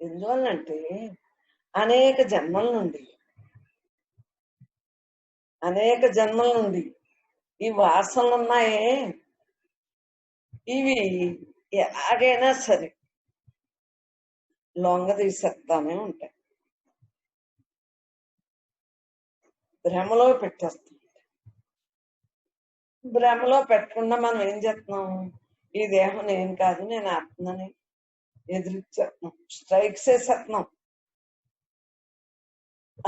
ఎందువల్లంటే అనేక జన్మల నుండి అనేక జన్మల నుండి ఈ వాసనలు ఉన్నాయే, ఇవి ఎలాగైనా సరే లొంగ తీసేస్తానే ఉంటాయి, భ్రమలో పెట్టేస్తాం. భ్రమలో పెట్టకుండా మనం ఏం చేస్తున్నాం? ఈ దేహం నేను కాదు, నేను ఆత్మని ఎదిరిచ్చేస్తున్నాం, స్ట్రైక్స్ వేసేస్తున్నాం.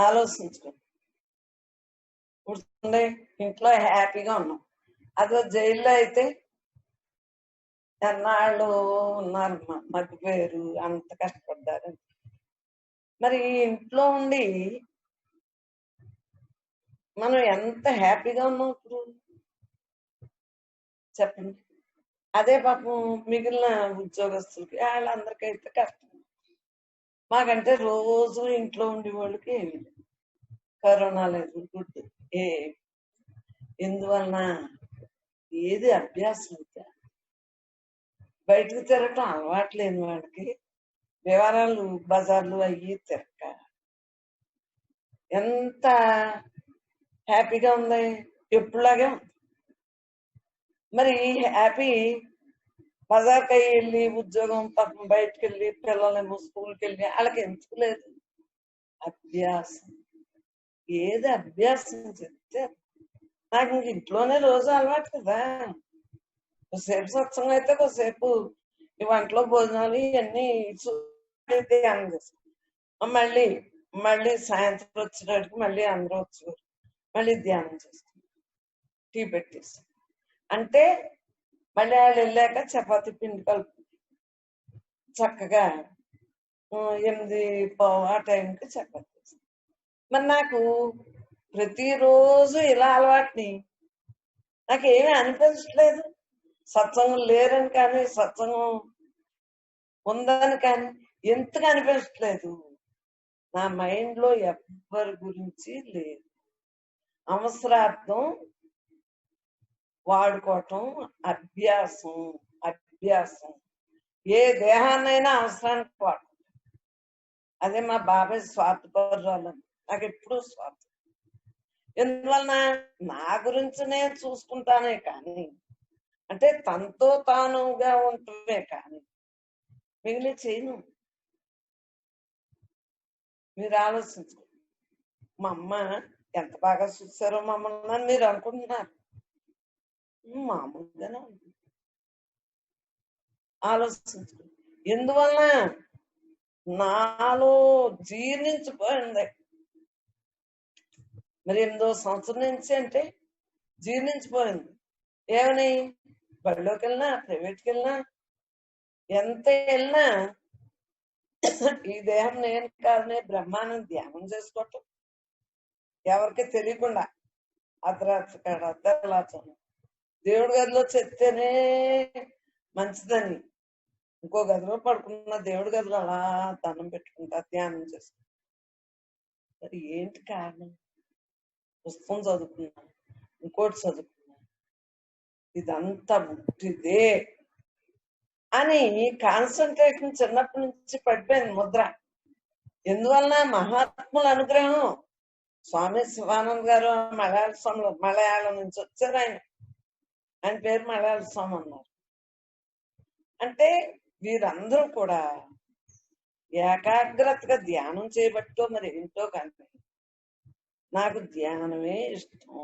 ఆలోచించుకోండి. కూర్చుండే ఇంట్లో హ్యాపీగా ఉన్నాం, అదో జైల్లో అయితే ఎన్నాళ్ళు ఉన్నారు, మగ్గిపోయారు, అంత కష్టపడ్డారు. మరి ఇంట్లో ఉండి మనం ఎంత హ్యాపీగా ఉన్నాం ఇప్పుడు చెప్పండి. అదే పాపం మిగిలిన ఉద్యోగస్తులకి వాళ్ళందరికైతే కష్టం. మాకంటే రోజు ఇంట్లో ఉండే వాళ్ళకి ఏమి లేదు, కరోనా లేదు, గుడ్. ఏ ఎందువలన ఏది అభ్యాసం అయితే బయటకు తిరగటం అలవాటు లేని వాడికి వివరాలు బజార్లు అయ్యి తిరగ ఎంత హ్యాపీగా ఉంది, ఎప్పుడులాగే ఉంది. మరి హ్యాపీ బజార్కి వెళ్ళి ఉద్యోగం పాపం బయటకు వెళ్ళి పిల్లలేమో స్కూల్కి వెళ్ళి వాళ్ళకి ఎందుకు లేదు అభ్యాసం. ఏది అభ్యాసం చెప్తే నాకు ఇంక ఇంట్లోనే రోజు అలవాటు కదా. కొద్దిసేపు సత్సంగం అయితే కొద్దిసేపు ఈ వంటలో భోజనాలు ఇవన్నీ ధ్యానం చేస్తాం. మళ్ళీ మళ్ళీ సాయంత్రం వచ్చేటప్పటికి మళ్ళీ అందరూ వచ్చేవారు, మళ్ళీ ధ్యానం చేస్తాం, టీ పెట్టేస్తాం. అంటే మళ్ళీ వాళ్ళు వెళ్ళాక చపాతి పిండి కలుపు చక్కగా 8:15 ఆ టైంకి చపాతి చేస్తాం. మరి నాకు ప్రతిరోజు ఇలా అలవాటుని నాకేమీ అనిపించట్లేదు. సత్సంగం లేరని కానీ సత్సంగం ఉందని కానీ ఎందుకు అనిపించట్లేదు? నా మైండ్ లో ఎవ్వరి గురించి లేదు, అవసరార్థం వాడుకోవటం అభ్యాసం. అభ్యాసం ఏ దేహాన్నైనా అవసరానికి వాడు. అదే మా బాబాయ్ స్వార్థపరురాలు, నాకు ఎప్పుడు స్వార్థం. ఎందువలన నా గురించి నేను చూసుకుంటానే కానీ, అంటే తనతో తానుగా ఉంటుమే కానీ మిగిలిన చేయను. మీరు ఆలోచించుకోండి. మా అమ్మ ఎంత బాగా చూసారో మమ్మల్ని అని మీరు అనుకుంటున్నారు, మామూలుగానే ఉంటుంది. ఆలోచించుకోండి. ఎందువలన నాలో జీర్ణించిపోయింది. మరి 8వ సంవత్సరం నుంచి అంటే జీర్ణించిపోయింది. ఏమని? బడిలోకి వెళ్ళినా ప్రైవేట్కి వెళ్ళినా ఎంత వెళ్ళినా ఈ దేహం నేను కాదనే బ్రహ్మాండం ధ్యానం చేసుకోవటం, ఎవరికి తెలియకుండా అర్ధరాత్రి కాడ తెల్లార్చను దేవుడి గదిలో చెప్తేనే మంచిదని ఇంకో గదిలో పడుకున్న దేవుడి గదిలో అలా దండం పెట్టుకుంటా ధ్యానం చేసుకుంటా. మరి ఏంటి కారణం? పుస్తకం చదువుకున్నా, ఇంకోటి చదువుకున్నా, ఇదంతా పుట్టిదే అని కాన్సన్ట్రేషన్ చిన్నప్పటి నుంచి పడిపోయింది ముద్ర. ఎందువలన మహాత్ముల అనుగ్రహం. స్వామి శివానంద్ గారు మలయాళం నుంచి వచ్చారు. ఆయన పేరు మలయాళ స్వామి అన్నారు. అంటే వీరందరూ కూడా ఏకాగ్రతగా ధ్యానం చేయబట్టో మరి ఏంటో కానీ నాకు ధ్యానమే ఇష్టం.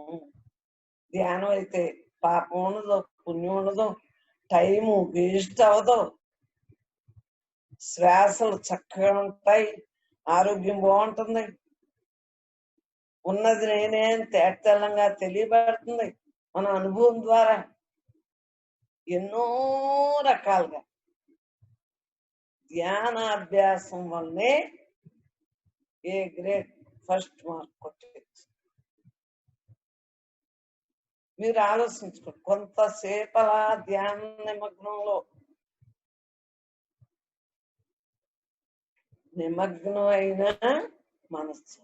ధ్యానం అయితే పాపం ఉండదు, పుణ్యం ఉండదు, టైము వేస్ట్ అవ్వదు, శ్వాసలు చక్కగా ఉంటాయి, ఆరోగ్యం బాగుంటుంది, ఉన్నది నేనే తేటతెల్లంగా తెలియబడుతుంది మన అనుభవం ద్వారా. ఎన్నో రకాలుగా ధ్యానాభ్యాసం వల్లనే ఏ గ్రేడ్ ఫస్ట్ మార్క్ కొట్టేది. మీరు ఆలోచించుకోండి. కొంతసేపు అలా ధ్యాన నిమగ్నం అయినా మనస్సు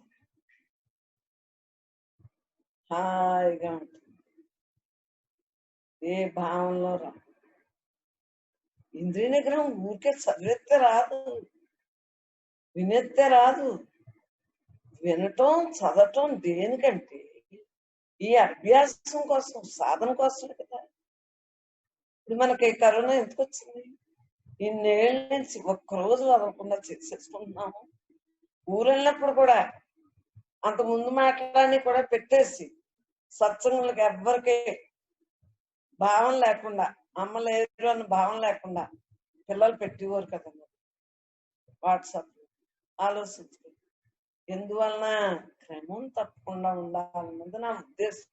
హాయిగా ఉంటుంది, ఏ భావంలో రా. ఇంద్రియ నిగ్రహం ఊరికే చదివేస్తే రాదు, వినెత్తే రాదు. వినటం చదవటం దేనికంటే ఈ అభ్యాసం కోసం, సాధన కోసమే కదా. ఇప్పుడు మనకి కరోనా ఎందుకు వచ్చింది? ఇన్నేళ్ళ నుంచి ఒక్కరోజు వదలకుండా చేసేసుకుంటున్నాము. ఊరు వెళ్ళినప్పుడు కూడా అంత ముందు మాటలని కూడా పెట్టేసి సత్సంగులకి ఎవ్వరికి భావం లేకుండా, అమ్మ లేరు అన్న భావం లేకుండా పిల్లలు పెట్టేవారు కదండి వాట్సాప్. ఆలోచించుకో, ఎందువలన క్రమం తప్పకుండా ఉండాలన్నది నా ఉద్దేశం.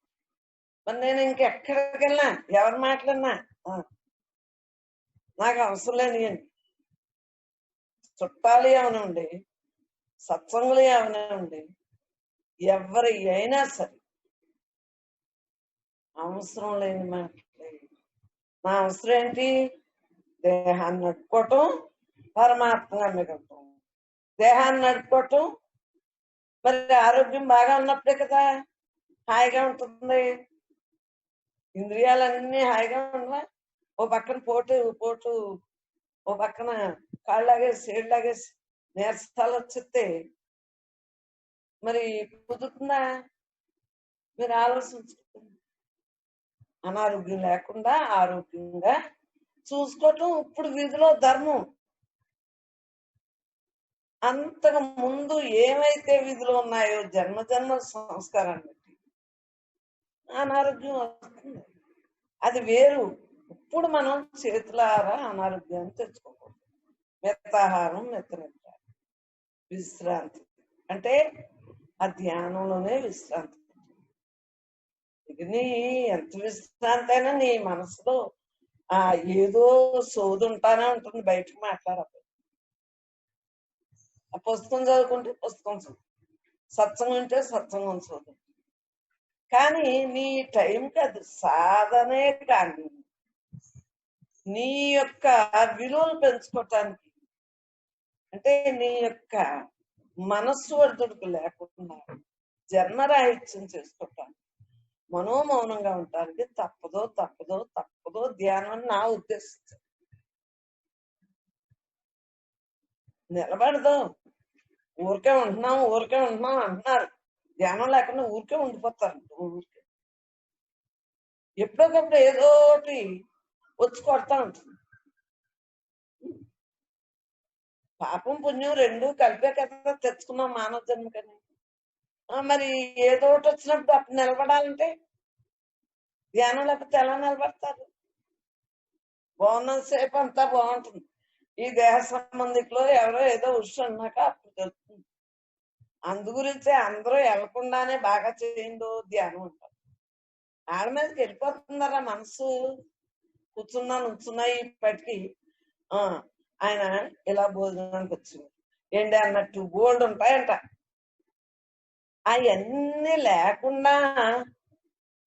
మరి నేను ఇంకెక్కడికి వెళ్ళినా, ఎవరు మాట్లాడినా నాకు అవసరం లేనియండి. చుట్టాలు ఏమనండి, సత్సంగులు ఏమనండి, ఎవరి అయినా సరే అవసరం లేని మాటలే. నా అవసరం ఏంటి? దేహాన్ని నడుపుకోవటం, పరమాత్మగా మిగలటం. దేహాన్ని నడుపుకోవటం, మరి ఆరోగ్యం బాగా ఉన్నప్పుడే కదా హాయిగా ఉంటుంది. ఇంద్రియాలన్నీ హాయిగా ఉండవా? ఓ పక్కన పోటు ఓ పక్కన కాళ్ళలాగేసి సేళ్ళలాగేసి నీరసాలు వచ్చేస్తే మరి కుదురుతుందా? మీరు ఆలోచించుకోండి. అనారోగ్యం లేకుండా ఆరోగ్యంగా చూసుకోవటం ఇప్పుడు విధిలో ధర్మం. అంతకు ముందు ఏమైతే విధులు ఉన్నాయో జన్మ జన్మ సంస్కారాన్ని బట్టి అనారోగ్యం వస్తుంది. అది వేరు. ఇప్పుడు మనం చేతులారా అనారోగ్యాన్ని తెచ్చుకోకూడదు. మితాహారం, మితనిద్ర, విశ్రాంతి అంటే ఆ ధ్యానంలోనే విశ్రాంతి. ఇది నీ ఎంత విశ్రాంతి అయినా నీ మనసులో ఏదో సోది ఉంటానే ఉంటుంది, బయటకు మాట్లాడదు. ఆ పుస్తకం చదువుకుంటే పుస్తకం చదువు, సత్సంగం ఉంటే సత్సంగం చదువు. కానీ నీ టైంకి అది సాధనే. కానీ నీ యొక్క విలువలు పెంచుకోవటానికి, అంటే నీ యొక్క మనస్సు ఒడిదుడుకు లేకుండా జన్మరాహిత్యం చేసుకోవటానికి, మనోమౌనంగా ఉండటానికి తప్పదో ధ్యానం అని నా ఉద్దేశం. నిలబడదు. ఊరికే ఉంటున్నాం అంటున్నారు. ధ్యానం లేకుండా ఊరికే ఉండిపోతారు. ఊరికే ఎప్పటికప్పుడు ఏదోటి వచ్చి కొడతా ఉంటుంది. పాపం పుణ్యం రెండు కలిపే కదా తెచ్చుకున్నాం మానవ జన్మకని. మరి ఏదో ఒకటి వచ్చినప్పుడు అప్పుడు నిలబడాలంటే ధ్యానం లేకపోతే ఎలా నిలబడతారు? బాగున్నంతసేపు అంతా బాగుంటుంది. ఈ దేహ సంబంధికులో ఎవరో ఏదో ఉష్ అన్నాక అప్పుడు తెలుస్తుంది. అందు గురించే అందరూ వెళ్లకుండానే బాగా చేయండు ధ్యానం అంటారు. ఆడ మీదకి వెళ్ళిపోతున్నారా మనసు. నుంచున్నా ఇప్పటికి ఆయన ఇలా భోజనానికి వచ్చింది ఏంటి అన్నట్టు బోల్డ్ ఉంటాయంట. అవన్నీ లేకుండా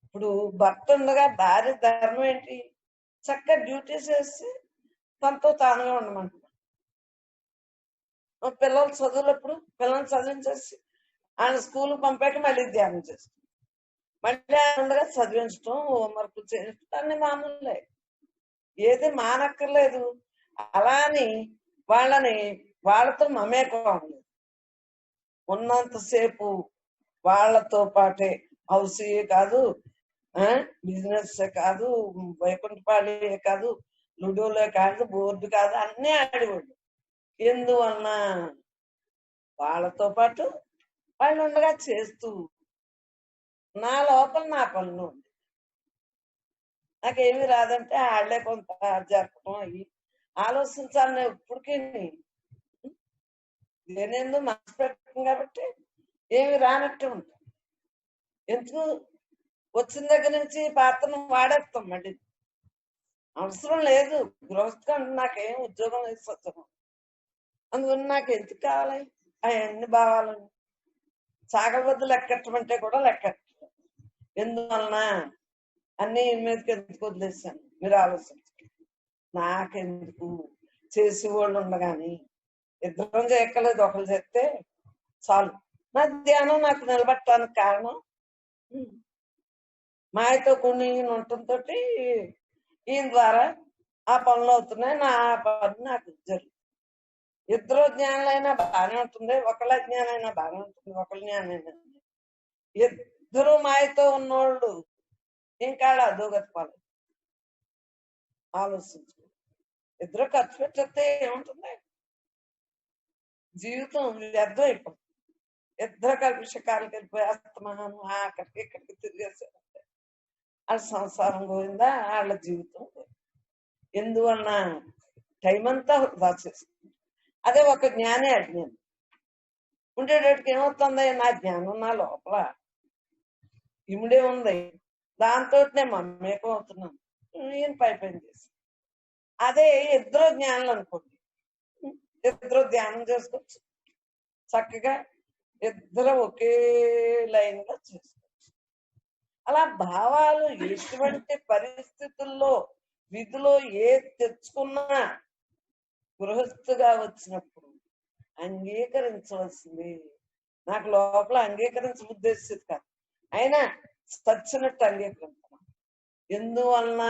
ఇప్పుడు భర్త ఉండగా భార్య ధర్మం ఏంటి? చక్కగా డ్యూటీ చేసి తనతో తానుగా ఉండమంటున్నా. పిల్లలు చదువులప్పుడు పిల్లల్ని చదివించేసి ఆయన స్కూల్ పంపాక మళ్ళీ ధ్యానం చేస్తాం. మళ్ళీ ఆయన ఉండగా చదివించడం, హోంవర్క్ చేయించడం అన్ని మామూలే. ఏది మానక్కర్లేదు. అలా అని వాళ్ళతో మమేకం అవ్వలేదు. ఉన్నంతసేపు వాళ్ళతో పాటే హౌసే కాదు, బిజినెస్ కాదు, వైకుంఠపాళే కాదు, లుడోలే కాదు, బోర్డు కాదు, అన్నీ ఆడేవాళ్ళు. ఎందువలన వాళ్ళతో పాటు వాళ్ళు ఉండగా చేస్తూ నా లోపల నా పనులు ఉంది. నాకేమి రాదంటే వాళ్ళే కొంత జరపడం అయ్యి ఆలోచించాలని ఇప్పటికీ నేనేందో మనసు పెట్టం కాబట్టి ఏమి రానట్టు ఉంటాం. ఎందుకు వచ్చిన దగ్గర నుంచి పాత్రను వాడేస్తాం. మళ్ళీ అవసరం లేదు. గృహస్థగా నాకేం ఉద్యోగం లేదు, సత్సంగం. అందువల్ల నాకు ఎందుకు కావాలి అవన్నీ భావాలని? సాగబద్దు లెక్కట్టమంటే కూడా లెక్కట్టలేదు. ఎందువలన అన్ని మీదకి ఎందుకు వదిలేసాను? మీరు ఆలోచించండి. నాకెందుకు? చేసేవాళ్ళు ఉండగాని ఇద్దరం చేయక్కర్లేదు, ఒకరు చేస్తే చాలు. నా ధ్యానం నాకు నిలబట్టడానికి కారణం మాయతో కొన్ని ఉండటంతో ఈయన ద్వారా ఆ పనులు అవుతున్నాయి. నా పని నాకు జరుగుతుంది. ఇద్దరు జ్ఞానులైనా బాగానే ఉంటుంది, ఒకళ్ళ జ్ఞానైనా బాగానే ఉంటుంది, ఒకళ్ళ జ్ఞానైనా. ఇద్దరు మాయతో ఉన్నోళ్ళు ఇంకా అధోగతి పాలు. ఆలోచించు, ఇద్దరు ఖర్చు పెట్టేస్తే ఏముంటుంది, జీవితం వ్యర్థం అయిపోతుంది. ఇద్దరు కలిపి షికారులకు వెళ్ళిపోయి అస్తమానం అక్కడికి ఇక్కడికి తిరిగేసారు, వాళ్ళ సంసారం పోయిందా, వాళ్ళ జీవితం పోయింది. ఎందువలన టైం అంతా వృధా చేస్తుంది. అదే ఒక జ్ఞానే అజ్ఞానం ఉండేటట్టుకి ఏమవుతుంది, నా జ్ఞానం నా లోపల ఇమిడే ఉంది, దాంతో నేను మమేకం అవుతున్నాను, ఈయన పైపైన చేసి. అదే ఇద్దరు జ్ఞానులు అనుకోండి, ఇద్దరు ధ్యానం చేసుకోవచ్చు చక్కగా, ఇద్దరు ఒకే లైన్ గా చేసుకోవచ్చు. అలా భావాలు ఎటువంటి పరిస్థితుల్లో విధిలో తెచ్చుకున్నా గృహస్థుగా వచ్చినప్పుడు అంగీకరించవలసింది. నాకు లోపల అంగీకరించబుద్దేశింది కాదు, అయినా చచ్చినట్టు అంగీకరించాను. ఎందువలన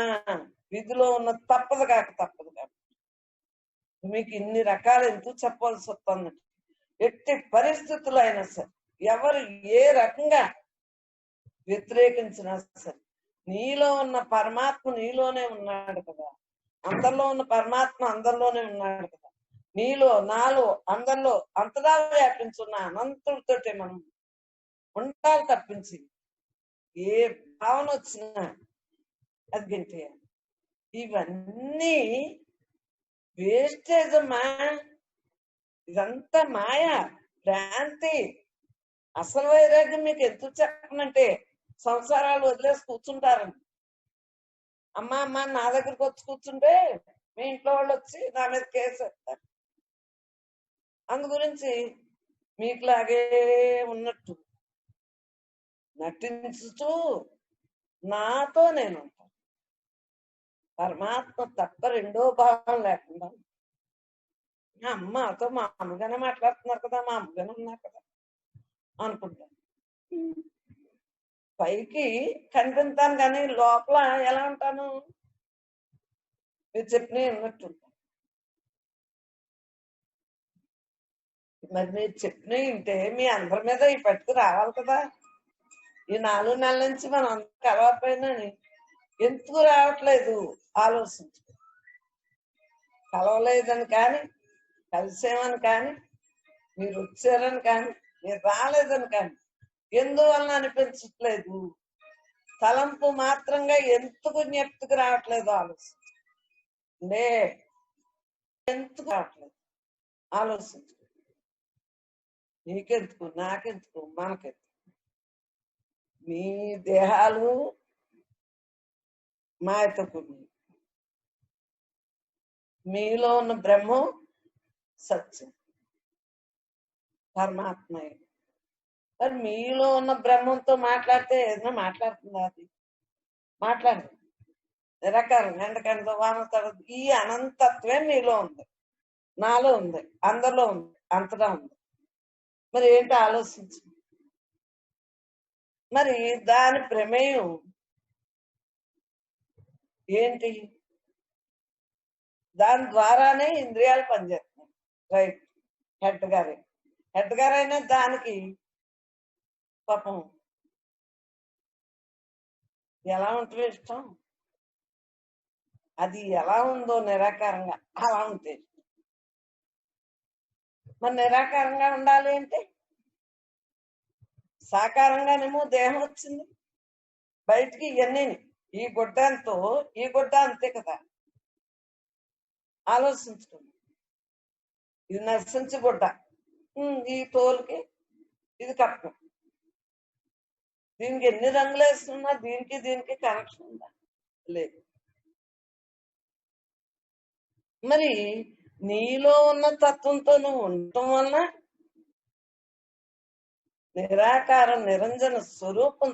విధిలో ఉన్న తప్పదు కాక. మీకు ఇన్ని రకాలు ఎందుకు చెప్పాల్సి వస్తుంది, ఎట్టి పరిస్థితులు అయినా సరే, ఎవరు ఏ రకంగా వ్యతిరేకించినా సరే, నీలో ఉన్న పరమాత్మ నీలోనే ఉన్నాడు కదా, అందరిలో ఉన్న పరమాత్మ అందరిలోనే ఉన్నాడు కదా, నీలో నాలో అందరిలో అంతలా వ్యాపించున్న అనంతుడితోటే మనం ఉండాలి తప్పించి ఏ భావన వచ్చినా అది గెంటేయాలి. ఇవన్నీ వేస్టేజ్ అమ్మా, ఇదంతా మాయ, భ్రాంతి. అసలు వైరాగ్యం మీకు ఎందుకు చెప్పనంటే, సంసారాలు వదిలేసి కూర్చుంటారని. అమ్మా అమ్మ నా దగ్గరికి వచ్చి కూర్చుంటే మీ ఇంట్లో వాళ్ళు వచ్చి నా మీద కేసు వేస్తారు. అందు గురించి మీకులాగే ఉన్నట్టు నటించుతూ నాతో నేను ఉంటాను. పరమాత్మ తప్ప రెండో భావం లేకుండా, అమ్మతో మా అమ్మగానే మాట్లాడుతున్నారు కదా, మా అమ్మగానే ఉన్నారు కదా అనుకుంటాను. పైకి కనిపించాను కానీ లోపల ఎలా ఉంటాను, మీరు చెప్పిన ఉన్నట్టు. మరి మీరు చెప్పిన వింటే మీ అందరి మీద ఈ పట్టుకు రావాలి కదా. ఈ 4 నెలల నుంచి మనం అంత కలవకపోయినని ఎందుకు రావట్లేదు ఆలోచించు. కలవలేదని కానీ, కలిసేమని కానీ, మీరు వచ్చారని కానీ, మీరు రాలేదని కానీ ఎందువలన అనిపించట్లేదు, తలంపు మాత్రంగా ఎందుకు జ్ఞప్తికి రావట్లేదు ఆలోచించు. ఎందుకు రావట్లేదు ఆలోచించు. నీకెందుకు, నాకెందుకు, మనకెందుకు. మీ దేహాలు మాయతో కూడి, మీలో ఉన్న బ్రహ్మం సత్యం పరమాత్మ. మరి మీలో ఉన్న బ్రహ్మంతో మాట్లాడితే ఏదైనా మాట్లాడుతుందా, అది మాట్లాడదు. నిరాకారం, ఎండకండ వాన తడదు. ఈ అనంతత్వే మీలో ఉంది, నాలో ఉంది, అందరిలో ఉంది, అంతటా ఉంది. మరి ఏంటి ఆలోచించు. మరి దాని ప్రమేయం ఏంటి, దాని ద్వారానే ఇంద్రియాలు పనిచేస్తున్నాయి. రైట్, హెడ్ గారైనా దానికి పాపం ఎలా ఉంటుంది ఇష్టం, అది ఎలా ఉందో నిరాకారంగా అలా ఉంటే. మరి నిరాకారంగా ఉండాలి అంటే సాకారంగానేమో దేహం వచ్చింది బయటికి, ఇవన్నీ ఈ గుడ్డంతో ఈ గుడ్డ అంతే కదా. ఆలోచించుకోండి, ఇది నశించి గుడ్డ, ఈ తోలుకి ఇది కప్పం. దీనికి ఎన్ని రంగులు వేస్తున్నా దీనికి కనెక్షన్ ఉందా, లేదు. మరి నీలో ఉన్న తత్వంతో నువ్వు ఉండటం వలన నిరాకారం నిరంజన స్వరూపం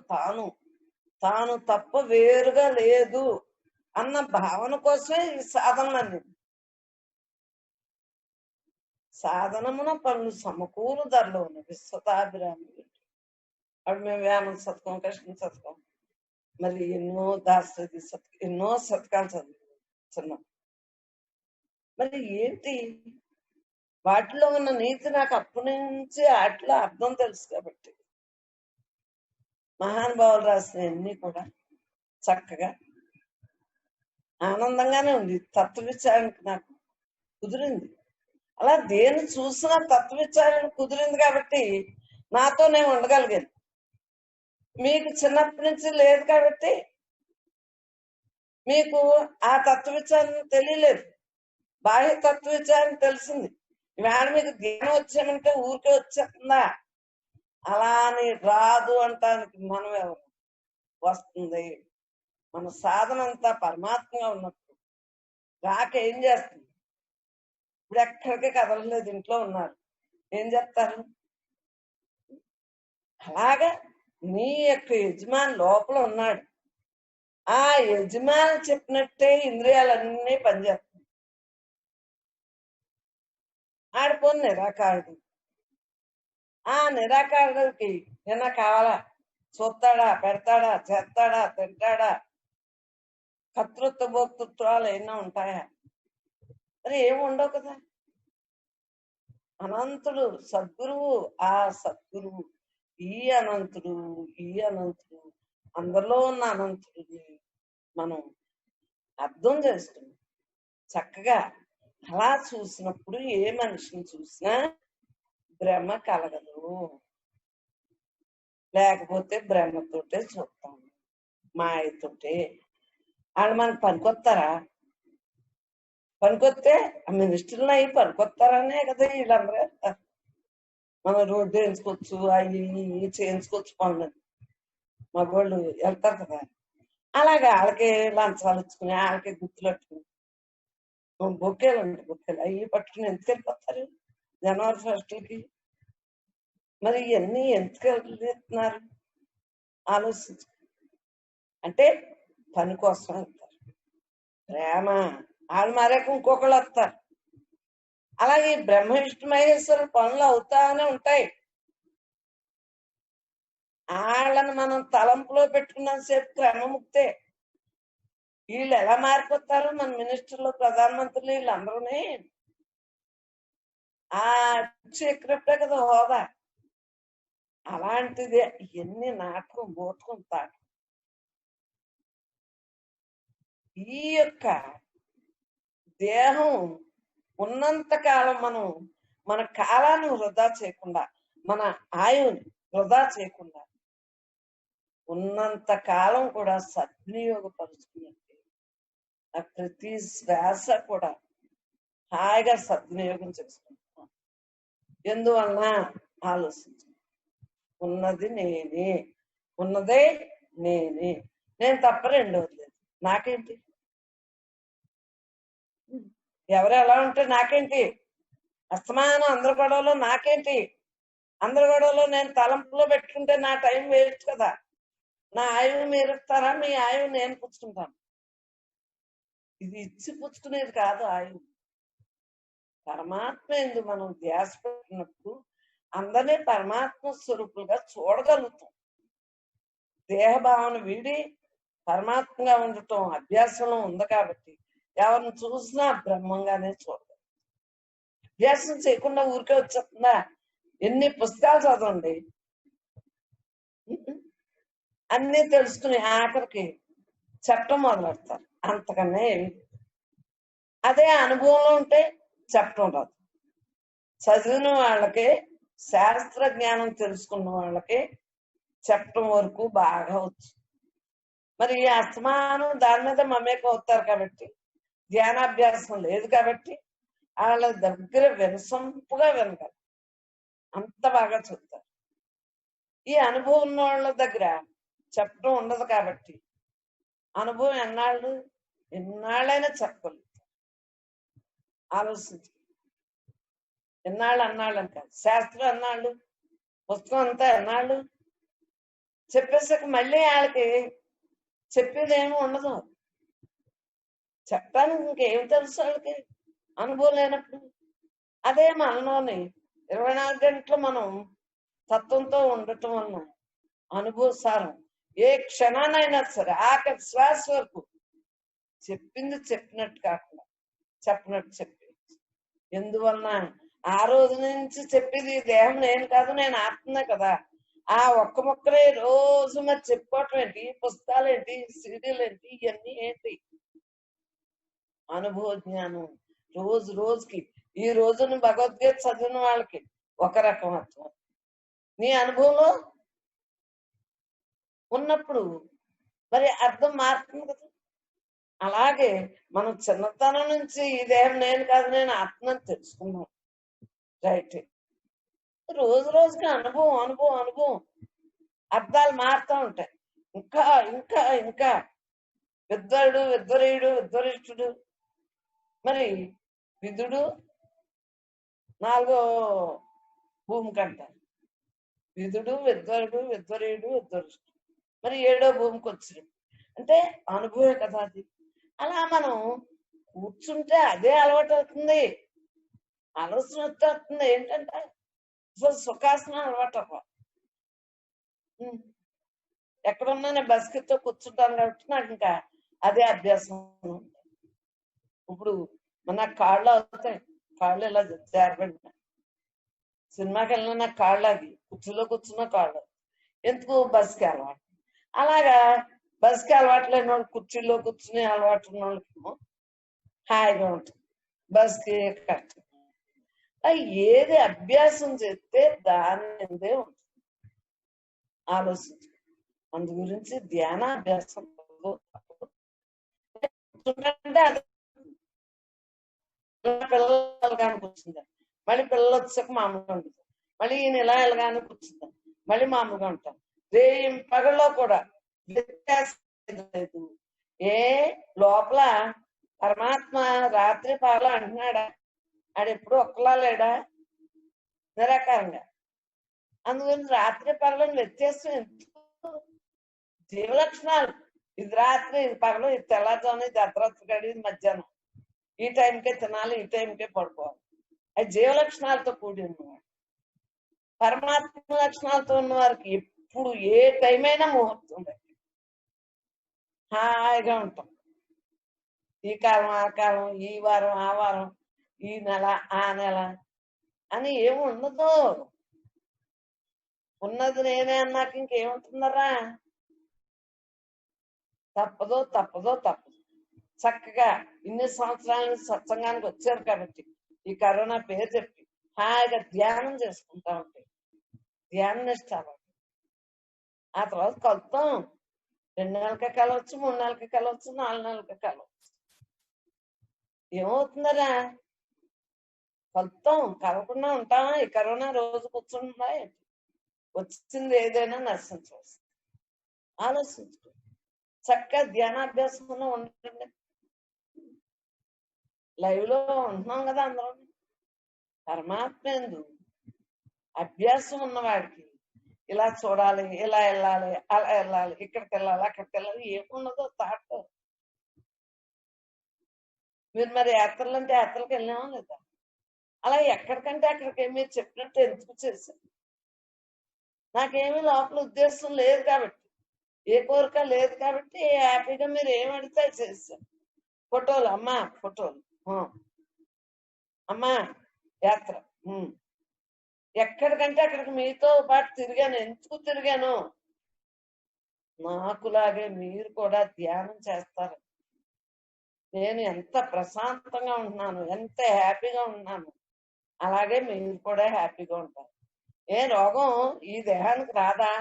తాను తప్ప వేరుగా లేదు అన్న భావన కోసమే ఈ సాధనలన్నీ. సాధనమున పనులు సమకూరు ధరలో ఉన్న విశ్వతాభిరామి. అప్పుడు మేము వేమన శతకం, కృష్ణ శతకం, మరి ఎన్నో దాశరథి శతకం, ఎన్నో శతకాలు చదువుతున్నాం. మరి ఏంటి వాటిలో ఉన్న నీతి నాకు అప్పటి నుంచి వాటిలో అర్థం తెలుసు కాబట్టి మహానుభావులు రాసినవన్నీ కూడా చక్కగా ఆనందంగానే ఉంది. తత్వ విచారణకు నాకు కుదిరింది. అలా దేని చూసినా తత్వ విచారణ కుదిరింది కాబట్టి నాతో నేను ఉండగలిగాను. మీకు చిన్నప్పటి నుంచి లేదు కాబట్టి మీకు ఆ తత్వ విచారణ తెలియలేదు. బాహ్య తత్వ విచారణ తెలిసింది. ఇవాళ మీకు జ్ఞానం వచ్చామంటే ఊరికే వచ్చేస్తుందా? అలా అని రాదు అంటానికి మనం ఎవరు? వస్తుంది. మన సాధన అంతా పరమాత్మగా ఉన్నప్పుడు రాక ఏం చేస్తుంది? ఇప్పుడు ఎక్కడికి కదలలేదు, ఇంట్లో ఉన్నారు, ఏం చెప్తారు? అలాగా నీ యొక్క యజమాని లోపల ఉన్నాడు. ఆ యజమాని చెప్పినట్టే ఇంద్రియాలన్నీ పనిచేస్తాయి. ఆడిపోని నిరాకారుడు. ఆ నిరాకారుడికి ఏమన్నా కావాలా? చూస్తాడా, పెడతాడా, చేస్తాడా, తింటాడా? కర్తృత్వ భోక్తృత్వాలు ఏమైనా ఉంటాయా? మరి ఏమి ఉండవు కదా. అనంతుడు సద్గురువు. ఆ సద్గురువు ఈ అనంతుడు, ఈ అనంతుడు, అందరిలో ఉన్న అనంతుడిని మనం అర్థం చేస్తున్నాం చక్కగా. అలా చూసినప్పుడు ఏ మనిషిని చూసినా భ్రమ కలగదు. లేకపోతే భ్రమతోటే చూస్తాం, మాయతోటే. వాళ్ళు మనకు పనికొస్తారా? పనికొస్తే ఆ మినిస్టర్లు అవి పనికొస్తారనే కదా వీళ్ళందరూ వెళ్తారు. మనం రోడ్డు వేయించుకోవచ్చు, అవి చేయించుకోవచ్చు పనులు. మగవాళ్ళు వెళ్తారు కదా. అలాగే వాళ్ళకి లంచాలు ఇచ్చుకుని, వాళ్ళకి గుర్తులు పట్టుకుని, బొక్కేలు ఉంటాయి, బొక్కేలు అవి పట్టుకుని ఎందుకు వెళ్ళిపోతారు జనవరి 1కి? మరి ఇవన్నీ ఎందుకు వెళ్తున్నారు ఆలోచించు. అంటే పని కోసం వెళ్తారు. ప్రేమ వాళ్ళు మారాక ఇంకొకళ్ళు వస్తారు. అలాగే బ్రహ్మ విష్ణు మహేశ్వరుల పనులు అవుతానే ఉంటాయి. వాళ్ళని మనం తలంపులో పెట్టుకున్నంతసేపు క్రమముక్తే. వీళ్ళు ఎలా మారిపోతారు? మన మినిస్టర్లు, ప్రధానమంత్రులు వీళ్ళందరూనే ఆ ఎక్కినప్పుడే కదా హోదా. అలాంటిదే ఇవన్నీ నాటకం, బోటకం, తాటకం. ఈ యొక్క దేహం ఉన్నంత కాలం మనం మన కాలాన్ని వృధా చేయకుండా, మన ఆయువుని వృధా చేయకుండా ఉన్నంత కాలం కూడా సద్వినియోగపరుచుకున్నట్టు ప్రతి శ్వాస కూడా హాయిగా సద్వినియోగం చేసుకుంటున్నాం. ఎందువలన ఆలోచించు. ఉన్నది నేనే, ఉన్నదే నేనే, నేను తప్ప రెండోది లేదు. నాకేంటి? ఎవరు ఎలా ఉంటే నాకేంటి? అస్తమానం అందరి గొడవలో నాకేంటి? అందరి గొడవలో నేను తలంపులో పెట్టుకుంటే నా టైం వేస్ట్ కదా. నా ఆయువు మీరు ఇస్తారా? మీ ఆయువు నేను పుచ్చుకుంటాను. ఇది ఇచ్చి పుచ్చుకునేది కాదు ఆయువు. పరమాత్మ ఎందు మనం ధ్యాస పెట్టినప్పుడు అందరినీ పరమాత్మ స్వరూపులుగా చూడగలుగుతాం. దేహభావన వీడి పరమాత్మగా ఉండటం అభ్యాసంలో ఉంది కాబట్టి ఎవరిని చూసినా బ్రహ్మంగానే చూడగలం. అభ్యాసం చేయకుండా ఊరికే వచ్చేస్తుందా? ఎన్ని పుస్తకాలు చదవండి, అన్నీ తెలుసుకుని ఆఖరికి చెప్పటం మొదలెడతారు. అంతకన్నా ఏమి. అదే అనుభవంలో ఉంటే చెప్పటం రాదు. చదివిన వాళ్ళకి, శాస్త్ర జ్ఞానం తెలుసుకున్న వాళ్ళకి చెప్పటం వరకు బాగా వచ్చు. మరి అస్తమానం దాని మీద మమేకం అవుతారు కాబట్టి, ధ్యానాభ్యాసం లేదు కాబట్టి వాళ్ళ దగ్గర వినసొంపుగా వినగలరు, అంత బాగా చెప్తారు. ఈ అనుభవం ఉన్న వాళ్ళ దగ్గర చెప్పడం ఉండదు కాబట్టి అనుభవం ఎన్నాళ్ళైనా చెప్పగలుగుతారు. ఆలోచించు. ఎన్నాళ్ళని కాదు, శాస్త్రం ఎన్నాళ్ళు, పుస్తకం అంతా ఎన్నాళ్ళు చెప్పేసాక మళ్ళీ వాళ్ళకి చెప్పేది ఏమి ఉండదు. చెప్పడానికి ఇంకేం తెలుసు వాళ్ళకి అనుభవం లేనప్పుడు. అదే మనలోని 24 గంటలు మనం తత్వంతో ఉండటం వలన అనుభవసారం ఏ క్షణానైనా సరే ఆఖరి శ్వాస వరకు చెప్పింది చెప్పినట్టు కాకుండా చెప్పినట్టు చెప్పి. ఎందువలన ఆ రోజు నుంచి చెప్పేది దేహం నేను కాదు, నేను ఆత్మనే కదా. ఆ ఒక్క మొక్కలే రోజు మరి చెప్పుకోవటం ఏంటి, పుస్తకాలు ఏంటి, సీడీలు ఏంటి, ఇవన్నీ ఏంటి? అనుభవ జ్ఞానం రోజు రోజుకి. ఈ రోజున భగవద్గీత చదివిన వాళ్ళకి ఒక రకం అర్థం, నీ అనుభవంలో ఉన్నప్పుడు మరి అర్థం మారుతుంది కదా. అలాగే మనం చిన్నతనం నుంచి ఈ దేహం నేను కాదు, నేను ఆత్మని తెలుసుకున్నాం, రైట్. రోజు రోజుకి అనుభవం అనుభవం అనుభవం, అర్థాలు మారుతూ ఉంటాయి. ఇంకా ఇంకా ఇంకా విద్వరుడు, విద్వరీయుడు, విద్వరిష్ఠుడు, మరి విదుడు నాలుగో భూమికి అంటారు. విదుడు, విద్వరుడు, విద్వరీయుడు, విద్వరిష్ఠుడు, మరి ఏడో భూమికి వచ్చిన అంటే అనుభవే కదా అది. అలా మనం కూర్చుంటే అదే అలవాటు అవుతుంది, ఆలోచన వచ్చేస్తుంది. ఏంటంటే అసలు సుఖాసనం అలవాటు అవ్వాలి. ఎక్కడున్నా నేను బస్కెట్తో కూర్చుంటాను కాబట్టి నాకు ఇంకా అదే అభ్యాసం. ఇప్పుడు మన కాళ్ళు అవుతాయి, కాళ్ళు ఇలా జారబడిన సినిమాకి వెళ్ళిన నాకు కాళ్ళు అది, కుర్చీలో కూర్చున్న కాళ్ళు ఎందుకు బస్కి అలవాటు. అలాగా బస్కి అలవాటు లేని వాళ్ళు కుర్చీలో కూర్చుని అలవాటు ఉన్న వాళ్ళకేమో హాయిగా ఉంటుంది, బస్కి కష్టం. ఏది అభ్యాసం చేస్తే దాని మీదే ఉంటుంది ఆలోచించు. అందు గురించి ధ్యానాభ్యాసం పిల్లలు కానీ కూర్చుంటాం, మళ్ళీ పిల్లలు వచ్చాక మామూలుగా ఉంటుంది, మళ్ళీ ఈయన ఇలా ఎలాగానే కూర్చుంటాం, మళ్ళీ మామూలుగా ఉంటాం. రేం పగల్లో కూడా వ్యత్యాసం లేదు. ఏ లోపల పరమాత్మ రాత్రి పగల అంటున్నాడా? ఆడెప్పుడు ఒక్కలా లేడా? నిరాకారంగా. అందుగురించి రాత్రి పగలని వ్యత్యాసం ఎందుకు? జీవలక్షణాలు. ఇది రాత్రి, ఇది పగలు, ఇది తెల్లారుజామున, ఇది అర్ధరాత్రి గడి, ఇది మధ్యాహ్నం, ఈ టైంకే తినాలి, ఈ టైంకే పడుకోవాలి. అది జీవలక్షణాలతో కూడి ఉన్నవాడు. పరమాత్మ లక్షణాలతో ఉన్న వారికి ఎప్పుడు ఏ టైం అయినా ముహూర్తం హాయిగా ఉంటాం. ఈ కాలం ఆ కాలం, ఈ వారం ఆ వారం, ఈ నెల ఆ నెల అని ఏమి ఉండదు. ఉన్నది నేనే అన్నాక ఇంకేముంటుందరా? తప్పదో తప్పదో తప్పదు. చక్కగా ఇన్ని సంవత్సరాల నుంచి సత్సంగానికి వచ్చారు కాబట్టి ఈ కరోనా పేరు చెప్పి హాయిగా ధ్యానం చేసుకుంటా ఉంటాయి. ధ్యానం ఇష్టాలు ఆ తర్వాత కలుపుతాం. 2 నెలలకే కలవచ్చు, 3 నెలలకే కలవచ్చు, 4 నెలలకే కలవచ్చు. ఏమవుతుందరా? కలుపుతాం. కలవకుండా ఉంటామా? ఈ కరోనా రోజు కూర్చుంటుందా? వచ్చింది ఏదైనా నశించవచ్చు. ఆలోచించుకో. చక్కగా ధ్యానాభ్యాసంలో ఉండండి. లైవ్ లో ఉంటున్నాం కదా అందరం. పరమాత్మ ఎందు అభ్యాసం ఉన్నవాడికి ఇలా చూడాలి, ఇలా వెళ్ళాలి, అలా వెళ్ళాలి, ఇక్కడికి వెళ్ళాలి, అక్కడికి వెళ్ళాలి ఏమున్నదో థాట్. మీరు మరి యాత్రలు అంటే యాత్రలకు వెళ్ళామా లేదా? అలా ఎక్కడికంటే అక్కడికి మీరు చెప్పినట్టు ఎందుకు చేశారు? నాకేమీ లోపల ఉద్దేశం లేదు కాబట్టి, ఏ కోరిక లేదు కాబట్టి హ్యాపీగా మీరు ఏమడితే చేశారు. ఫోటోలు అమ్మా, ఫోటోలు అమ్మా, యాత్ర ఎక్కడికంటే అక్కడికి మీతో పాటు తిరిగాను. ఎందుకు తిరిగాను? నాకులాగే మీరు కూడా ధ్యానం చేస్తారు. నేను ఎంత ప్రశాంతంగా ఉంటున్నాను, ఎంత హ్యాపీగా ఉంటున్నాను, అలాగే మీరు కూడా హ్యాపీగా ఉంటారు. ఏ రోగం ఈ దేహానికి రాదా?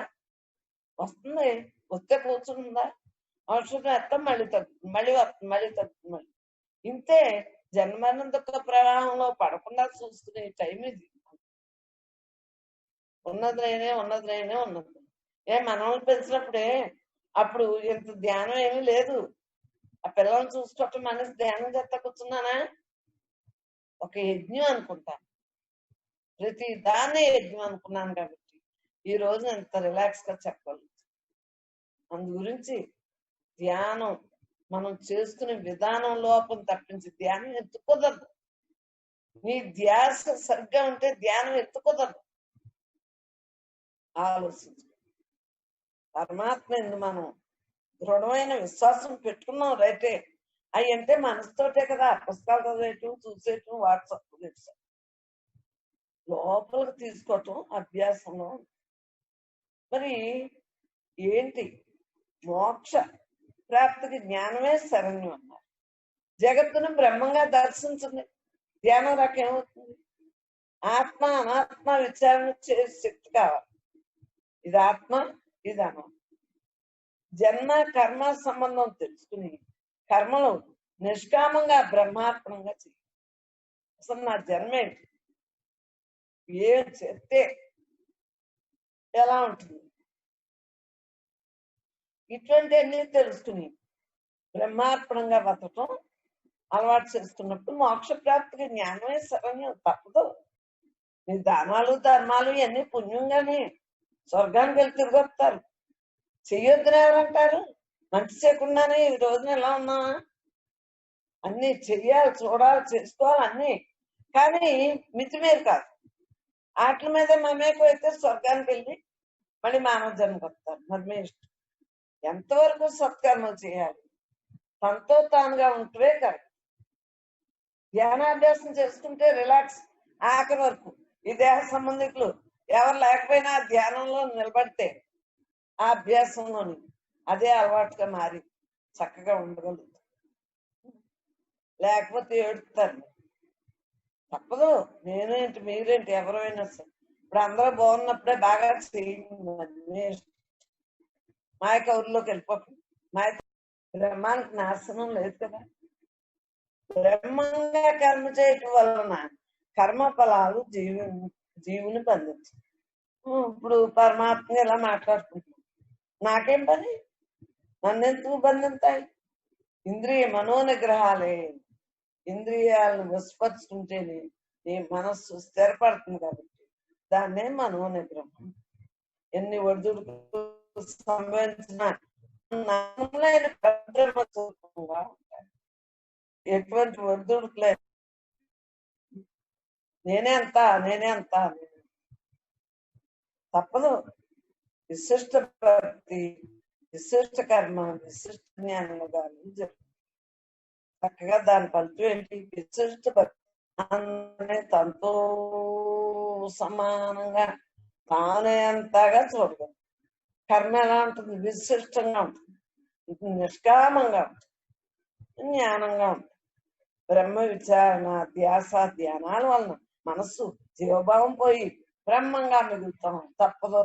వస్తుంది. వస్తే కూర్చుంటుందా? ఔషధం ఎత్తాం, మళ్ళీ తగ్గుతుంది, మళ్ళీ వస్తుంది, మళ్ళీ తగ్గుతుంది, మళ్ళీ ఇంతే. జన్మరణ దుఃఖ ప్రవాహంలో పడకుండా చూసుకునే టైం ఇది. ఉన్నది నేనే, ఉన్నది నేనే, ఉన్నది. మనల్ని పెంచినప్పుడే అప్పుడు ఇంత ధ్యానం ఏమీ లేదు. ఆ పిల్లల్ని చూసుకోవటం మనసు ధ్యానం చేస్తా కూర్చున్నానా? ఒక యజ్ఞం అనుకుంటాను, ప్రతి దాన్ని యజ్ఞం అనుకున్నాను కాబట్టి ఈ రోజు ఎంత రిలాక్స్ గా చెప్పగలుగుతాం. అందు గురించి ధ్యానం మనం చేసుకునే విధానం లోపం తప్పించి ధ్యానం ఎత్తుకోదరదు. నీ ధ్యాస సరిగ్గా ఉంటే ధ్యానం ఎత్తుకోదరదు. ఆలోచించు. పరమాత్మ ఎందు మనం దృఢమైన విశ్వాసం పెట్టుకున్నాం, రైతే. అవి అంటే మనసుతోటే కదా. పుస్తకాలు చదివేయటం, చూసేయటం, వాట్సాప్ లోపలికి తీసుకోవటం అభ్యాసంలో. మరి ఏంటి? మోక్ష ప్రాప్తికి జ్ఞానమే శరణ్యం అన్నారు. జగత్తును బ్రహ్మంగా దర్శించండి, ధ్యానం రకం ఏమవుతుంది? ఆత్మ అనాత్మ విచారణ చేసే శక్తి కావాలి. ఇది ఆత్మ, ఇది అనాత్మ. జన్మ కర్మ సంబంధం తెలుసుకుని కర్మలు నిష్కామంగా బ్రహ్మార్పణంగా చేయాలి. అసలు నా జన్మ ఏంటి, ఏం చేస్తే ఎలా ఉంటుంది, ఇటువంటి అన్ని తెలుసుకుని బ్రహ్మార్పణంగా బతకటం అలవాటు చేసుకున్నప్పుడు మోక్ష ప్రాప్తికి జ్ఞానమే శరణ్యం. తప్పదు. మీ దానాలు ధర్మాలు ఇవన్నీ పుణ్యంగానే స్వర్గానికి వెళ్ళి తిరిగి వస్తారు. చెయ్యొద్దున ఎవరంటారు? మంచి చేయకుండానే ఈ రోజున ఎలా ఉన్నావా? అన్ని చెయ్యాలి, చూడాలి, చేసుకోవాలి అన్ని. కానీ మితిమీరు కాదు. వాటి మీద మమేకం అయితే స్వర్గానికి వెళ్ళి మళ్ళీ మానవ జన్మకు వస్తారు. మరి మీ ఇష్టం. ఎంతవరకు సత్కర్మలు చేయాలి? తనతో తానుగా ఉంటే కాదు. ధ్యానాభ్యాసం చేసుకుంటే రిలాక్స్. ఆఖరి వరకు ఈ దేహ సంబంధికులు ఎవరు లేకపోయినా ధ్యానంలో నిలబడితే ఆ అభ్యాసంలోని అదే అలవాటుగా మారి చక్కగా ఉండగలుగుతారు. లేకపోతే ఏడుస్తారు. తప్పదు. నేనేంటి, మీరేంటి, ఎవరైనా సరే ఇప్పుడు అందరూ బాగున్నప్పుడే బాగా చేయండి. మాయ కౌరులోకి వెళ్ళిపోతుంది. మాయ బ్రహ్మానికి నాశనం లేదు కదా. బ్రహ్మంగా కర్మ చేయటం వలన కర్మ ఫలాలు జీవుని బంధించు. ఇప్పుడు పరమాత్మ ఇలా మాట్లాడుకుంటున్నాం, నాకేం పని? నన్నెందుకు బంధింతాయి? ఇంద్రియ మనోనిగ్రహాలే. ఇంద్రియాలను వశపరుచుకుంటేనే నీ మనస్సు స్థిరపడుతుంది. కాబట్టి దాన్నే మనోనిగ్రహం. ఎన్ని ఒడిదుడుకు సంభవించిన ఎటువంటి ఒడిదుడుకులే నేనే అంతా తప్పదు. విశిష్ట భక్తి, విశిష్ట కర్మ, విశిష్ట జ్ఞానంగా చక్కగా దాని ఫలితం ఏంటి? విశిష్ట భక్తి తనతో సమానంగా తానే అంతగా చూడగలరు. కర్మ ఎలా ఉంటుంది? విశిష్టంగా ఉంటుంది, నిష్కామంగా ఉంటుంది, జ్ఞానంగా ఉంటుంది. బ్రహ్మ విచారణ, ధ్యాస, ధ్యానాల వలన మనస్సు జీవభావం పోయి బ్రహ్మంగా మిగులుతాం. తప్పదో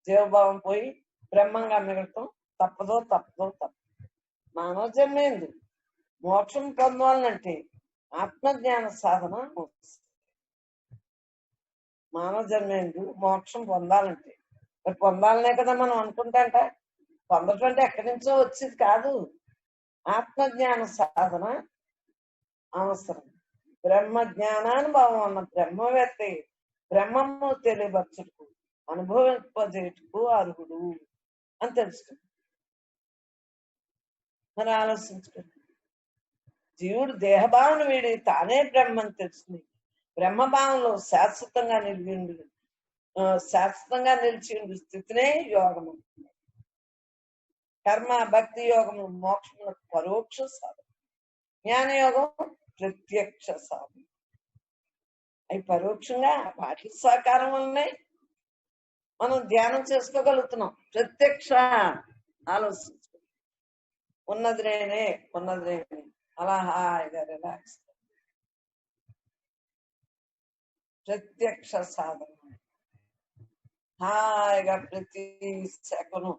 జీవభావం పోయి బ్రహ్మంగా మిగులుతాం. తప్పదో మానవ జన్మేందు మోక్షం పొందాలంటే ఆత్మజ్ఞాన సాధన. మానవ జన్మేందు మోక్షం పొందాలంటే మరి పొందాలనే కదా మనం అనుకుంటాంట. పొందటం అంటే ఎక్కడి నుంచో వచ్చేది కాదు. ఆత్మజ్ఞాన సాధన అవసరం. బ్రహ్మ జ్ఞానానుభవం అన్న బ్రహ్మవేత్త బ్రహ్మము తెలియబరచుటకు అనుభవింపజేటుకు అర్హుడు అని తెలుస్తుంది. మరి ఆలోచించుకోండి. జీవుడు దేహభావన వీడి తానే బ్రహ్మని తెలుసుకుని బ్రహ్మభావంలో శాశ్వతంగా నిలిచి ఉండి స్థితినే యోగము. కర్మ భక్తి యోగము మోక్షములకు పరోక్ష సాధన, జ్ఞానయోగం ప్రత్యక్ష సాధన. అవి పరోక్షంగా వాటి సహకారం వల్లనే మనం ధ్యానం చేసుకోగలుగుతున్నాం. ప్రత్యక్ష ఆలోచించుకో. ఉన్నది నేనే అలా హాయిగా రిలాక్స్. ప్రత్యక్ష సాధన హాయిగా ప్రతి సెకను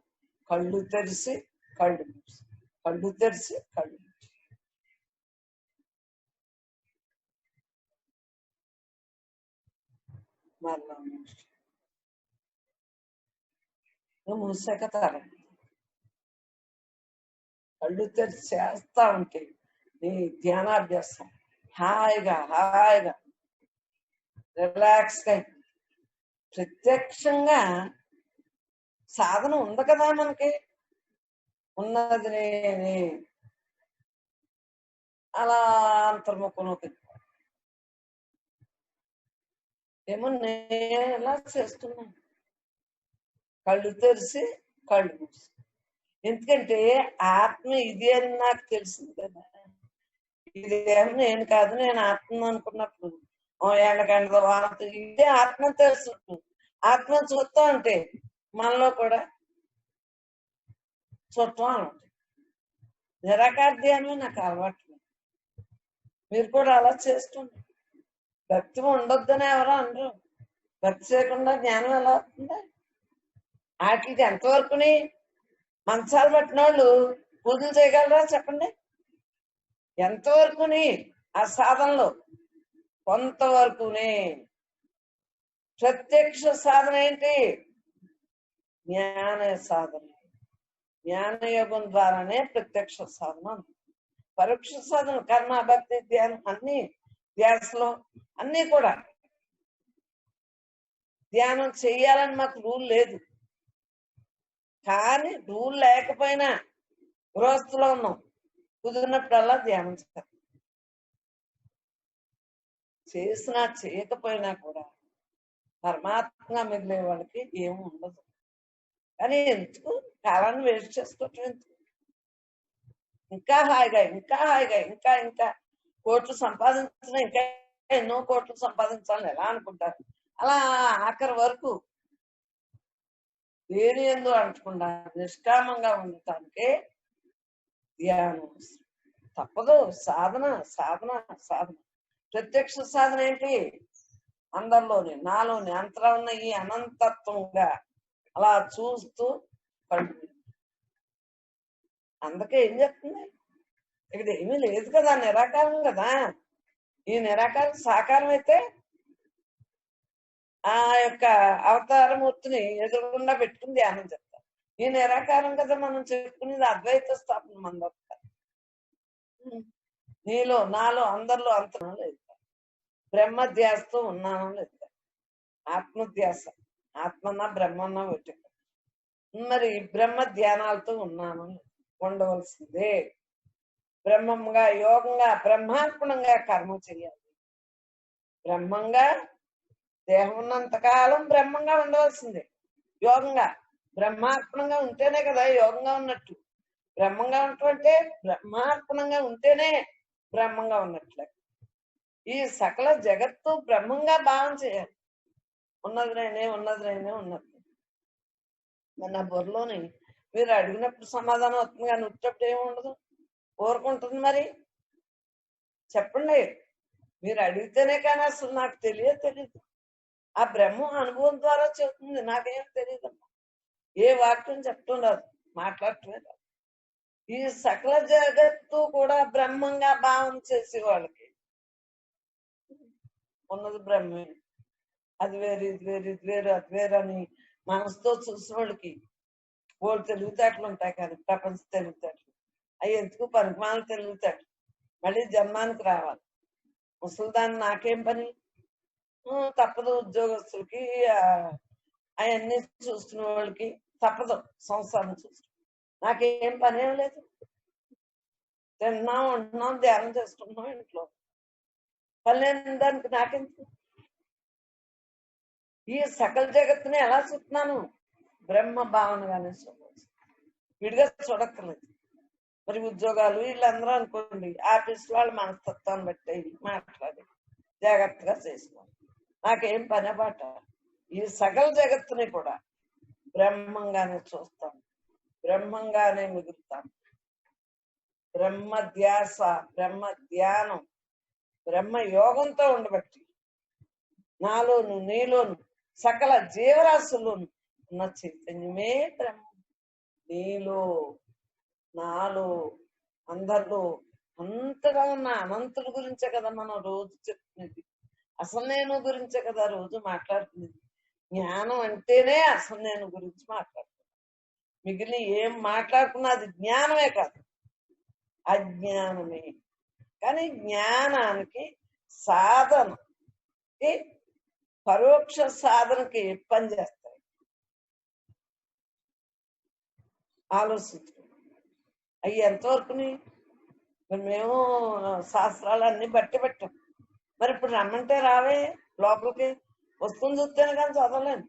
కళ్ళు తెరిచి కళ్ళు మూసి, కళ్ళు తెరిచి కళ్ళు మూసి. మళ్ళా మూసాక కళ్ళు తెరిచి చేస్తా ఉంటే నీ ధ్యానాభ్యాసం హాయిగా రిలాక్స్ గా. ప్రత్యక్షంగా సాధన ఉంది కదా మనకి. ఉన్నది నేనే అలా అంతర్ముఖంలోకి ఏమో నేను ఎలా చేస్తున్నాను. కళ్ళు తెరిచి కళ్ళు మూసి. ఎందుకంటే ఆత్మ ఇది అని నాకు తెలిసింది కదా. ఇదేమో నేను కాదు, నేను ఆత్మ అనుకున్నప్పుడు ఎండకండదో వానతో ఇదే ఆత్మ తెలుసు. ఆత్మ చూస్తా ఉంటే మనలో కూడా చూడటం అని ఉంటుంది. నిరాకార ధ్యానమే నాకు అలవాటు. మీరు కూడా అలా చేస్తుండే. భక్తి ఉండొద్దని ఎవరో అనరు. భక్తి చేయకుండా జ్ఞానం ఎలా అవుతుంది? వాటికి ఎంతవరకుని మంచాలు పట్టిన వాళ్ళు పూజలు చేయగలరా చెప్పండి? ఎంతవరకుని ఆ సాధనలో? కొంతవరకునే. ప్రత్యక్ష సాధన ఏంటి? జ్ఞాన సాధన. జ్ఞానయోగం ద్వారానే ప్రత్యక్ష సాధన. పరోక్ష సాధన కర్మ, భక్తి, ధ్యానం అన్ని ధ్యాసలో అన్ని కూడా. ధ్యానం చెయ్యాలని మాకు రూల్ లేదు, కానీ రూల్ లేకపోయినా గృహస్థులో ఉన్నాం, కుదిరినప్పుడల్లా ధ్యానం చేసినా చేయకపోయినా కూడా పరమాత్మగా మిగిలే వాళ్ళకి ఏమి ఉండదు. కానీ ఎందుకు కాలాన్ని వేస్ట్ చేసుకోవటం? ఎందుకు? ఇంకా హాయిగా ఇంకా హాయిగా ఇంకా ఇంకా కోట్లు సంపాదించిన ఇంకా ఎన్నో కోట్లు సంపాదించాలని ఎలా అనుకుంటారు? అలా ఆఖరి వరకు దేని ఎందు అంటకుండా నిష్కామంగా ఉండటానికి ధ్యానం తప్పదు. సాధన సాధన సాధన. ప్రత్యక్ష సాధన ఏంటి? అందరిలోని నాలోని అంతలో ఉన్న ఈ అనంతత్వంగా అలా చూస్తూ అందుకే ఏం చెప్తుంది? ఇక్కడ ఏమీ లేదు కదా, నిరాకారం కదా. ఈ నిరాకారం సాకారం అయితే ఆ యొక్క అవతారమూర్తిని ఎదురుకుండా పెట్టుకుని ధ్యానం చెప్తాం. ఈ నిరాకారం కదా మనం చెప్పుకునేది అద్వైత స్థాపన. మన నీలో నాలో అందరిలో అంతరం లేదు. బ్రహ్మధ్యాసతో ఉన్నాను లేదు. ఆత్మధ్యాస, ఆత్మన్నా బ్రహ్మన్నా ఒకటి. మరి బ్రహ్మ ధ్యానాలతో ఉన్నాను ఉండవలసిందే. బ్రహ్మంగా యోగంగా బ్రహ్మార్పణంగా కర్మ చేయాలి. బ్రహ్మంగా దేహం ఉన్నంతకాలం బ్రహ్మంగా ఉండవలసిందే. యోగంగా బ్రహ్మార్పణంగా ఉంటేనే కదా యోగంగా ఉన్నట్టు. బ్రహ్మంగా ఉంటుంటే బ్రహ్మార్పణంగా ఉంటేనే బ్రహ్మంగా ఉన్నట్లే. ఈ సకల జగత్తు బ్రహ్మంగా భావం చేయాలి. ఉన్నది నేనే ఉన్నది నేనే ఉన్నది. మన బుర్రలోని మీరు అడిగినప్పుడు సమాధానం వస్తుంది, కానీ ఉట్టప్పుడు ఏమి ఉండదు, ఊరుకుంటుంది. మరి చెప్పండి, మీరు అడిగితేనే కానీ అసలు నాకు తెలియదు. ఆ బ్రహ్మ అనుభవం ద్వారా చెప్తుంది, నాకేం తెలియదమ్మా. ఏ వాక్యం చెప్తుండదు, మాట్లాడటమే రాదు. ఈ సకల జగత్తు కూడా బ్రహ్మంగా భావం చేసే వాళ్ళకి ఉన్నది బ్రహ్మే. అది వేరు ఇది వేరు ఇది వేరు అది వేరు అని మనసుతో చూసిన వాళ్ళకి వాళ్ళు తెలివితేటలు ఉంటాయి, కానీ ప్రపంచ తెలివితేటలు అవి ఎందుకు? పనికిమాల తెలివితేటలు. మళ్ళీ జన్మానికి రావాలి. ముసలిదాన్ని నాకేం పని? తప్పదు. ఉద్యోగస్తులకి అవన్నీ చూస్తున్న వాళ్ళకి తప్పదు. సంసారం చూస్తున్నా నాకేం పని ఏం లేదు. తిన్నాం, ఉంటున్నాం, ధ్యానం చేసుకుంటున్నాం ఇంట్లో. పని లేని దానికి నాకెందుకు? ఈ సకల జగత్తుని ఎలా చూస్తున్నాను? బ్రహ్మ భావనగానే చూడవచ్చు, విడిగా చూడక్కర్లేదు. మరి ఉద్యోగాలు వీళ్ళందరూ అనుకోండి, ఆఫీస్ వాళ్ళ మనస్తత్వాన్ని బట్టి మాట్లాడి జాగ్రత్తగా చేసుకోవాలి. నాకేం పని బాట? ఈ సకల జగత్తుని కూడా బ్రహ్మంగానే చూస్తాం, బ్రహ్మంగానే మిగులుతాం. బ్రహ్మ ధ్యాస, బ్రహ్మ ధ్యానం, బ్రహ్మ యోగంతో ఉండబట్టి నాలోను నీలోను సకల జీవరాశుల్లోను ఉన్న చైతన్యమే బ్రహ్మ. నీలో నాలో అందరిలో అంతగా ఉన్న అనంతుడి గురించే కదా మనం రోజు చెప్తున్నది. అసలు నేను గురించే కదా రోజు మాట్లాడుతున్నది. జ్ఞానం అంటేనే అసలు నేను గురించి మాట్లాడుతున్నాను. మిగిలిన ఏం మాట్లాడుతున్నా అది జ్ఞానమే కాదు, అజ్ఞానమే. కానీ జ్ఞానానికి సాధనకి పరోక్ష సాధనకి పనిచేస్తాయి. ఆలోచించు అవి ఎంతవరకుని. మేము శాస్త్రాలన్నీ బట్టి పెట్టాం. మరి ఇప్పుడు రమ్మంటే రావే లోపలికి. వస్తుంది చూస్తేనే కానీ చదవలేను.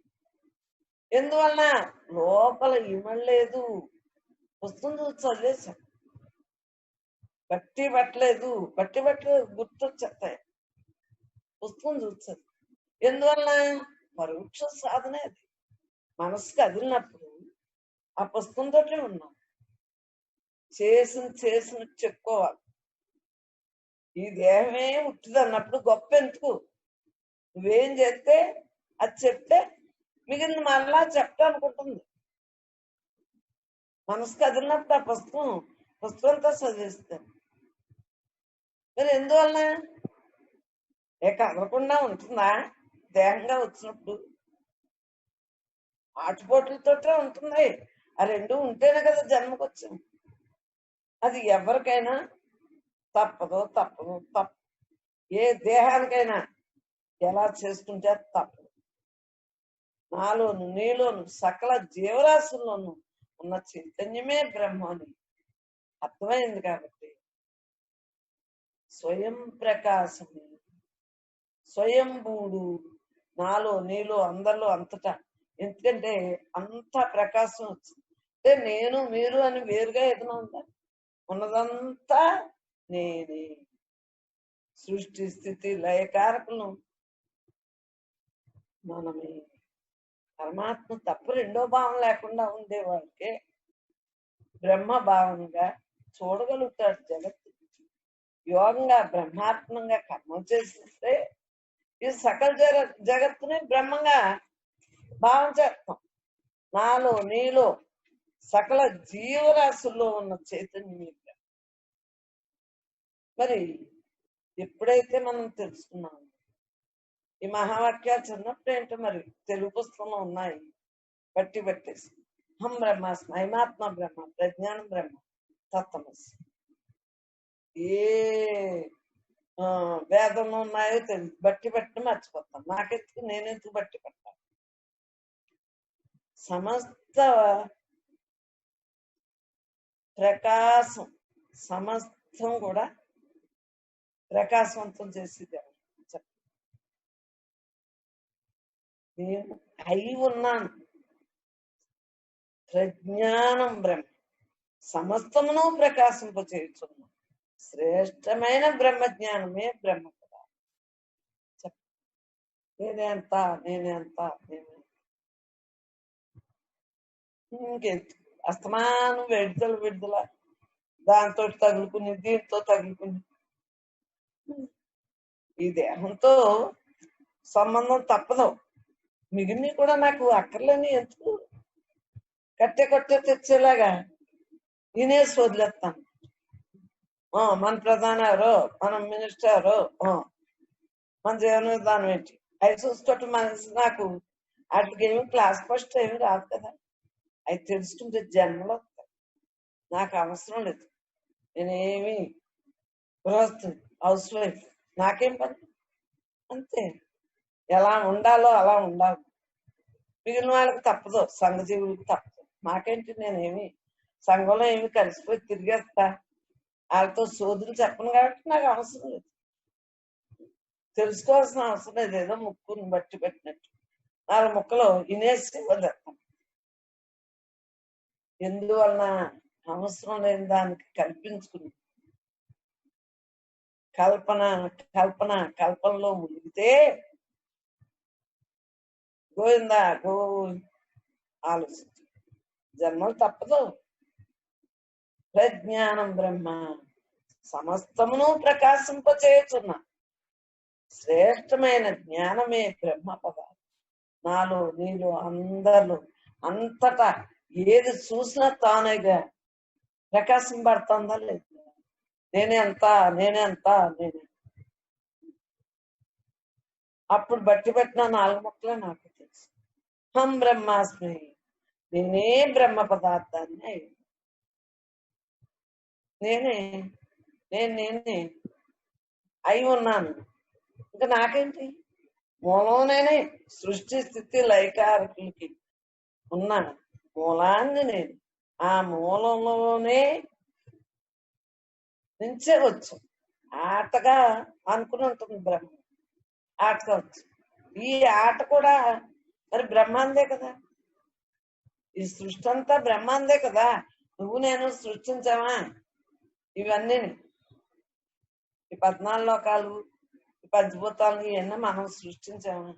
ఎందువలన? లోపల ఇమడలేదు. వస్తుంది చూసి చదివేశాం. బట్టి పట్టలేదు గుర్తొచ్చేస్తాయి. పుస్తకం చూస్తుంది. ఎందువల్ల? పరోక్ష సాధన అది. మనసు కదిలినప్పుడు ఆ పుస్తకంతో ఉన్నాం. చేసిన చెప్పుకోవాలి. ఈ దేహమే ఉట్టిది అన్నప్పుడు గొప్ప ఎందుకు? నువ్వేం చేస్తే అది చెప్తే మిగిలిన మళ్ళా చెప్పాలనుకుంటుంది. మనసు కదిలినప్పుడు ఆ పుస్తకంతో చదివిస్తాను. మరి ఎందువల్ల? కదలకుండా ఉంటుందా దేహంగా వచ్చినప్పుడు? ఆటుపోట్లతోటే ఉంటుంది. ఆ రెండు ఉంటేనే కదా జన్మకు వచ్చాం. అది ఎవరికైనా తప్పదు. ఏ దేహానికైనా ఎలా చేసుకుంటే తప్పదు. నాలోను నీలోను సకల జీవరాశుల్లోనూ ఉన్న చైతన్యమే బ్రహ్మ అని అర్థమైంది. కాబట్టి స్వయం ప్రకాశమే, స్వయంభూడు నాలో నీలో అందరిలో అంతటా. ఎందుకంటే అంత ప్రకాశం వచ్చింది. అంటే నేను మీరు అని వేరుగా ఏదైనా ఉందా? ఉన్నదంతా నేనే. సృష్టి స్థితి లయకారకులను మనమే. పరమాత్మ తప్ప రెండో భావం లేకుండా ఉండేవాడికే బ్రహ్మ భావంగా చూడగలుగుతాడు జగత్తు. యోగంగా బ్రహ్మాత్మంగా కర్మ చేస్తే ఈ సకల జగత్తుని బ్రహ్మంగా భావం చేస్తాం. నాలో నీలో సకల జీవరాశుల్లో ఉన్న చైతన్యం. మరి ఎప్పుడైతే మనం తెలుసుకున్నాము ఈ మహావాక్యాలు, చిన్నప్పుడు ఏంటో మరి తెలుగు పుస్తకంలో ఉన్నాయి, పట్టేసి హం బ్రహ్మాస్మి, ఐమాత్మ బ్రహ్మ, ప్రజ్ఞానం బ్రహ్మ, తత్వమసి. ఏ వేదంలో ఉన్నాయో తెలియదు, బట్టి మర్చిపోతాం. నాకెందుకు, నేనెందుకు బట్టి పట్టాను? సమస్త ప్రకాశం, సమస్తం కూడా ప్రకాశవంతం చేసేది. నేను అయి ఉన్నాను. ప్రజ్ఞానం బ్రహ్మ, సమస్తమును ప్రకాశింపచేయుచున్నాను. శ్రేష్టమైన బ్రహ్మజ్ఞానమే బ్రహ్మ కదా. నేనేంత ఇంకెంత అస్తమానం విడుదల దాంతో తగులుకుని దీంతో తగులుకుని ఈ దేహంతో సంబంధం తప్పదు. మిగిలిన కూడా నాకు అక్కర్లేని ఎందుకు కొట్టే తెచ్చేలాగా నేనేసి వదిలేస్తాను. మన ప్రధాని ఎవరో, మన మినిస్టర్ ఎవరో, మన జీవన విధానం ఏంటి, అవి చూసుకోవటం మనసు. నాకు వాటికి ఏమి క్లాస్ ఫస్ట్ ఏమి రాదు కదా. అవి తెలుసుకుంటే జన్మలో వస్తాయి. నాకు అవసరం లేదు. నేనేమి గృహస్థు, హౌస్ వైఫ్, నాకేం పని. అంతే, ఎలా ఉండాలో అలా ఉండాలి. మిగిలిన వాళ్ళకి తప్పదు, సంఘజీవులకు తప్పదు. నాకేంటి, నేనేమి సంఘంలో ఏమి కలిసిపోయి తిరిగేస్తా, వాళ్ళతో సోదులు చెప్పను కాబట్టి నాకు అవసరం లేదు. తెలుసుకోవాల్సిన అవసరం లేదు. ఏదో ముక్కుని బట్టి పెట్టినట్టు 4 ముక్కలు వినేసి వదిలేస్తాం. ఎందువలన అవసరం లేని దానికి కల్పించుకుని కల్పనలో మునిగితే గోవిందా ఆలోచించు, జన్మలు తప్పదు. ప్రజ్ఞానం బ్రహ్మ, సమస్తమును ప్రకాశింపచేయుచున్నా శ్రేష్టమైన జ్ఞానమే బ్రహ్మ పదార్థం. నాలో నీలో అందరిలో అంతటా ఏది చూసినా తానేగా ప్రకాశం పడుతుందా లేదు? నేనే అప్పుడు బట్టి పెట్టిన 4 ముక్కలే నాకు తెలుసు. హం బ్రహ్మాస్మి, నేనే బ్రహ్మ పదార్థాన్ని. నేనే అయి ఉన్నాను. ఇంకా నాకేంటి? మూలం నేనే. సృష్టి స్థితి లయకారకులకి ఉన్న మూలాన్ని నేను. ఆ మూలంలోనే నుంచే వచ్చు. ఆటగా అనుకుని ఉంటుంది బ్రహ్మ. ఆటగా వచ్చు. ఈ ఆట కూడా మరి బ్రహ్మాందే కదా. ఈ సృష్టి అంతా బ్రహ్మాందే కదా. నువ్వు నేను సృష్టించావా ఇవన్నీ? ఈ 14 లోకాలు, పంచభూతాలు ఇవన్నీ మనం సృష్టించాము.